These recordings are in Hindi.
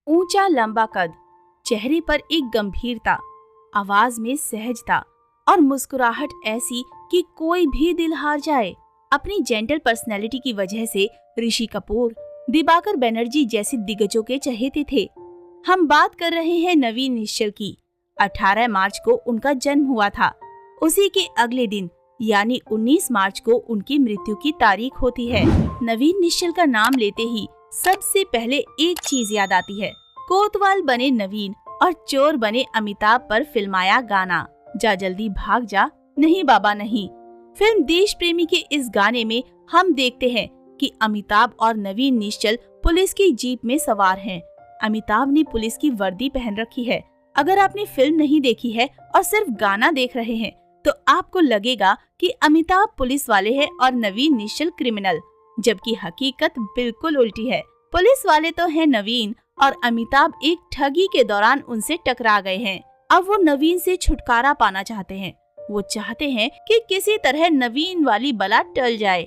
ऊंचा लंबा कद, चेहरे पर एक गंभीरता, आवाज में सहजता और मुस्कुराहट ऐसी कि कोई भी दिल हार जाए। अपनी जेंटल पर्सनैलिटी की वजह से ऋषि कपूर दिबाकर बनर्जी जैसे दिग्गजों के चहेते थे। हम बात कर रहे हैं नवीन निश्चल की। 18 मार्च को उनका जन्म हुआ था। उसी के अगले दिन यानी 19 मार्च को उनकी मृत्यु की तारीख होती है। नवीन निश्चल का नाम लेते ही सबसे पहले एक चीज याद आती है, कोतवाल बने नवीन और चोर बने अमिताभ पर फिल्माया गाना जा जल्दी भाग जा, नहीं बाबा नहीं। फिल्म देश प्रेमी के इस गाने में हम देखते हैं कि अमिताभ और नवीन निश्चल पुलिस की जीप में सवार हैं। अमिताभ ने पुलिस की वर्दी पहन रखी है। अगर आपने फिल्म नहीं देखी है और सिर्फ गाना देख रहे हैं तो आपको लगेगा कि अमिताभ पुलिस वाले हैं और नवीन निश्चल क्रिमिनल, जबकि हकीकत बिल्कुल उल्टी है। पुलिस वाले तो हैं नवीन और अमिताभ एक ठगी के दौरान उनसे टकरा गए हैं। अब वो नवीन से छुटकारा पाना चाहते हैं। वो चाहते हैं कि किसी तरह नवीन वाली बला टल जाए।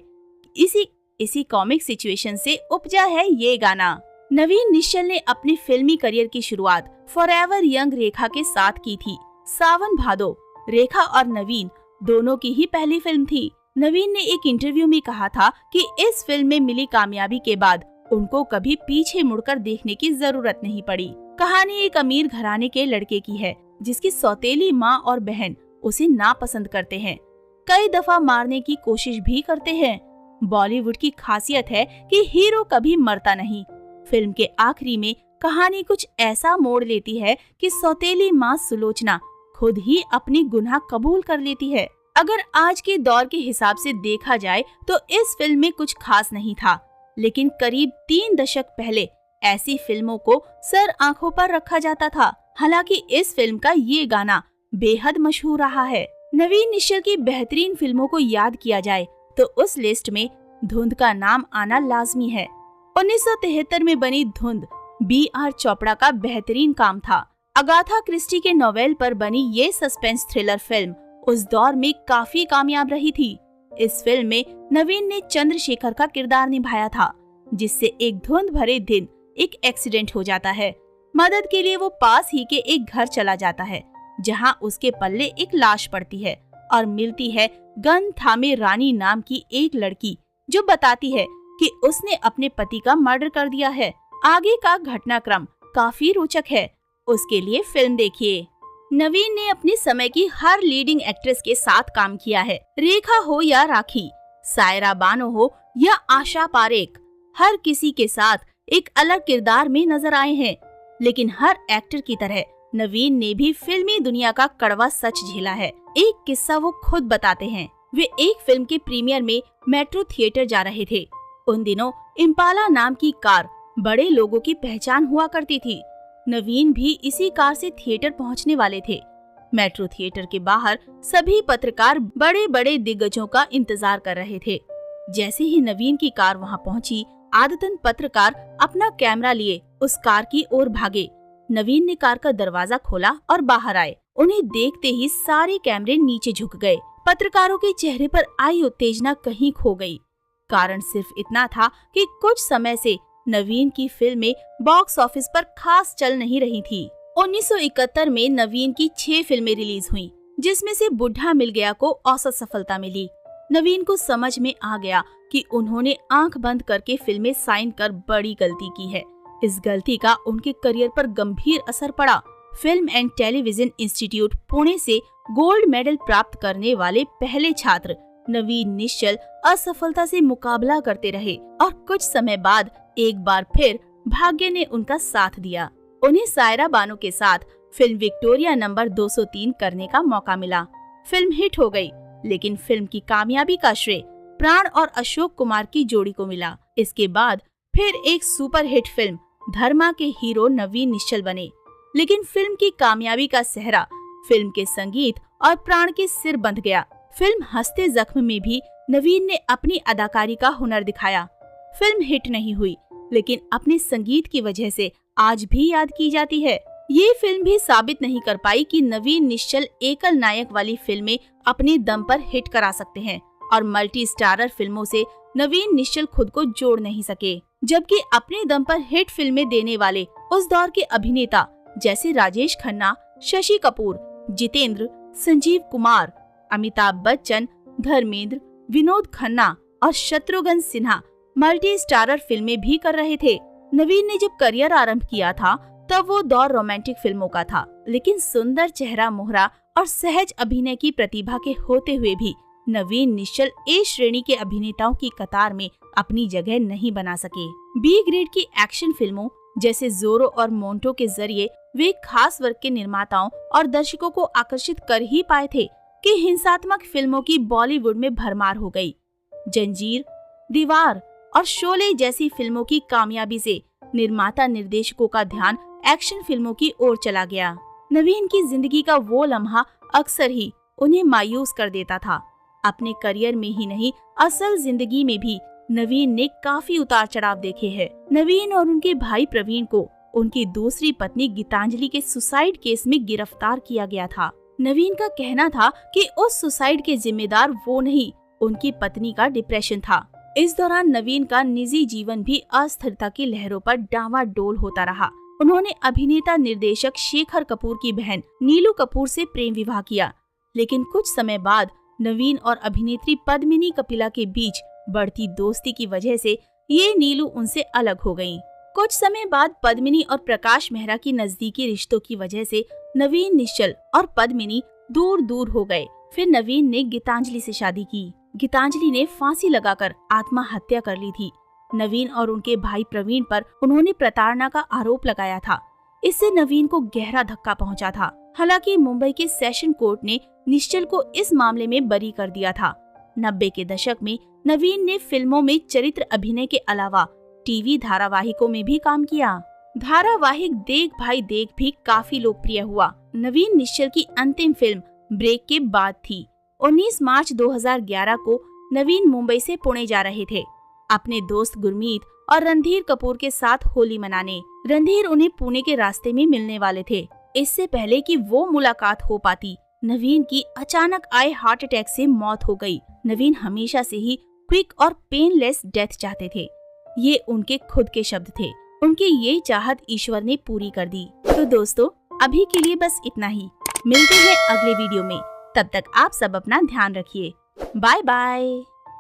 इसी कॉमिक सिचुएशन से उपजा है ये गाना। नवीन निश्चल ने अपने फिल्मी करियर की शुरुआत फॉरएवर यंग रेखा के साथ की थी। सावन भादो रेखा और नवीन दोनों की ही पहली फिल्म थी। नवीन ने एक इंटरव्यू में कहा था कि इस फिल्म में मिली कामयाबी के बाद उनको कभी पीछे मुड़कर देखने की जरूरत नहीं पड़ी। कहानी एक अमीर घराने के लड़के की है जिसकी सौतेली माँ और बहन उसे नापसंद करते हैं, कई दफा मारने की कोशिश भी करते हैं। बॉलीवुड की खासियत है कि हीरो कभी मरता नहीं। फिल्म के आखिरी में कहानी कुछ ऐसा मोड़ लेती है कि सौतेली माँ सुलोचना खुद ही अपनी गुनाह कबूल कर लेती है। अगर आज के दौर के हिसाब से देखा जाए तो इस फिल्म में कुछ खास नहीं था, लेकिन करीब 3 दशक पहले ऐसी फिल्मों को सर आंखों पर रखा जाता था। हालांकि इस फिल्म का ये गाना बेहद मशहूर रहा है। नवीन निश्चल की बेहतरीन फिल्मों को याद किया जाए तो उस लिस्ट में धुंध का नाम आना लाजमी है। 1973 में बनी धुंध B.R. चोपड़ा का बेहतरीन काम था। अगाथा क्रिस्टी के नोवेल पर बनी ये सस्पेंस थ्रिलर फिल्म उस दौर में काफी कामयाब रही थी। इस फिल्म में नवीन ने चंद्रशेखर का किरदार निभाया था, जिससे एक धुंध भरे दिन एक एक्सीडेंट हो जाता है। मदद के लिए वो पास ही के एक घर चला जाता है, जहां उसके पल्ले एक लाश पड़ती है और मिलती है गन थामे रानी नाम की एक लड़की, जो बताती है कि उसने अपने पति का मर्डर कर दिया है। आगे का घटनाक्रम काफी रोचक है, उसके लिए फिल्म देखिए। नवीन ने अपने समय की हर लीडिंग एक्ट्रेस के साथ काम किया है। रेखा हो या राखी, सायरा बानो हो या आशा पारेख, हर किसी के साथ एक अलग किरदार में नजर आए हैं। लेकिन हर एक्टर की तरह नवीन ने भी फिल्मी दुनिया का कड़वा सच झेला है। एक किस्सा वो खुद बताते हैं। वे एक फिल्म के प्रीमियर में मेट्रो थिएटर जा रहे थे। उन दिनों इम्पाला नाम की कार बड़े लोगों की पहचान हुआ करती थी। नवीन भी इसी कार से थिएटर पहुंचने वाले थे। मेट्रो थिएटर के बाहर सभी पत्रकार बड़े बड़े दिग्गजों का इंतजार कर रहे थे। जैसे ही नवीन की कार वहां पहुंची, आदतन पत्रकार अपना कैमरा लिए उस कार की ओर भागे। नवीन ने कार का दरवाजा खोला और बाहर आए। उन्हें देखते ही सारे कैमरे नीचे झुक गए। पत्रकारों के चेहरे पर आई उत्तेजना कहीं खो गई। कारण सिर्फ इतना था कि कुछ समय से नवीन की फिल्में बॉक्स ऑफिस पर खास चल नहीं रही थी। 1971 में नवीन की 6 फिल्में रिलीज हुईं, जिसमें से बुढ़ा मिल गया को औसत सफलता मिली। नवीन को समझ में आ गया कि उन्होंने आंख बंद करके फिल्में साइन कर बड़ी गलती की है। इस गलती का उनके करियर पर गंभीर असर पड़ा। Film and television institute Pune से गोल्ड मेडल प्राप्त करने वाले पहले छात्र नवीन निश्चल असफलता से मुकाबला करते रहे और कुछ समय बाद एक बार फिर भाग्य ने उनका साथ दिया। उन्हें सायरा बानो के साथ फिल्म विक्टोरिया नंबर 203 करने का मौका मिला। फिल्म हिट हो गई, लेकिन फिल्म की कामयाबी का श्रेय प्राण और अशोक कुमार की जोड़ी को मिला। इसके बाद फिर एक सुपर हिट फिल्म धर्मा के हीरो नवीन निश्चल बने, लेकिन फिल्म की कामयाबी का सेहरा फिल्म के संगीत और प्राण के सिर बंध गया। फिल्म हंसते जख्म में भी नवीन ने अपनी अदाकारी का हुनर दिखाया। फिल्म हिट नहीं हुई, लेकिन अपने संगीत की वजह से आज भी याद की जाती है। ये फिल्म भी साबित नहीं कर पाई कि नवीन निश्चल एकल नायक वाली फिल्में अपने दम पर हिट करा सकते हैं। और मल्टी स्टारर फिल्मों से नवीन निश्चल खुद को जोड़ नहीं सके, जबकि अपने दम पर हिट फिल्में देने वाले उस दौर के अभिनेता जैसे राजेश खन्ना, शशि कपूर, जितेंद्र, संजीव कुमार, अमिताभ बच्चन, धर्मेंद्र, विनोद खन्ना और शत्रुघ्न सिन्हा मल्टी स्टारर फिल्में भी कर रहे थे। नवीन ने जब करियर आरंभ किया था तब वो दौर रोमांटिक फिल्मों का था, लेकिन सुंदर चेहरा मोहरा और सहज अभिनय की प्रतिभा के होते हुए भी नवीन निश्चल ए श्रेणी के अभिनेताओं की कतार में अपनी जगह नहीं बना सके। बी ग्रेड की एक्शन फिल्मों जैसे जोरो और मोंटो के जरिए वे खास वर्ग के निर्माताओं और दर्शकों को आकर्षित कर ही पाए थे कि हिंसात्मक फिल्मों की बॉलीवुड में भरमार हो गई। जंजीर, दीवार और शोले जैसी फिल्मों की कामयाबी से निर्माता निर्देशकों का ध्यान एक्शन फिल्मों की ओर चला गया। नवीन की जिंदगी का वो लम्हा अक्सर ही उन्हें मायूस कर देता था। अपने करियर में ही नहीं, असल जिंदगी में भी नवीन ने काफी उतार चढ़ाव देखे हैं। नवीन और उनके भाई प्रवीण को उनकी दूसरी पत्नी गीतांजलि के सुसाइड केस में गिरफ्तार किया गया था। नवीन का कहना था कि उस सुसाइड के जिम्मेदार वो नहीं, उनकी पत्नी का डिप्रेशन था। इस दौरान नवीन का निजी जीवन भी अस्थिरता की लहरों पर डावाडोल होता रहा। उन्होंने अभिनेता निर्देशक शेखर कपूर की बहन नीलू कपूर से प्रेम विवाह किया, लेकिन कुछ समय बाद नवीन और अभिनेत्री पद्मिनी कपिला के बीच बढ़ती दोस्ती की वजह से ये नीलू उनसे अलग हो गयीं। कुछ समय बाद पद्मिनी और प्रकाश मेहरा की नजदीकी रिश्तों की वजह से नवीन निश्चल और पद्मिनी दूर दूर हो गए। फिर नवीन ने गीतांजलि से शादी की। गीतांजलि ने फांसी लगाकर आत्महत्या कर ली थी। नवीन और उनके भाई प्रवीण पर उन्होंने प्रताड़ना का आरोप लगाया था। इससे नवीन को गहरा धक्का पहुंचा था। हालांकि मुंबई के सेशन कोर्ट ने निश्चल को इस मामले में बरी कर दिया था। 90 के दशक में नवीन ने फिल्मों में चरित्र अभिनय के अलावा टीवी धारावाहिकों में भी काम किया। धारावाहिक देख भाई देख भी काफी लोकप्रिय हुआ। नवीन निश्चल की अंतिम फिल्म ब्रेक के बाद थी। 19 मार्च 2011 को नवीन मुंबई से पुणे जा रहे थे अपने दोस्त गुरमीत और रणधीर कपूर के साथ होली मनाने। रणधीर उन्हें पुणे के रास्ते में मिलने वाले थे। इससे पहले कि वो मुलाकात हो पाती, नवीन की अचानक आए हार्ट अटैक से मौत हो गई। नवीन हमेशा से ही क्विक और पेनलेस डेथ चाहते थे। ये उनके खुद के शब्द थे। उनकी ये चाहत ईश्वर ने पूरी कर दी। तो दोस्तों, अभी के लिए बस इतना ही। मिलते हैं अगले वीडियो में। तब तक आप सब अपना ध्यान रखिए। Bye bye.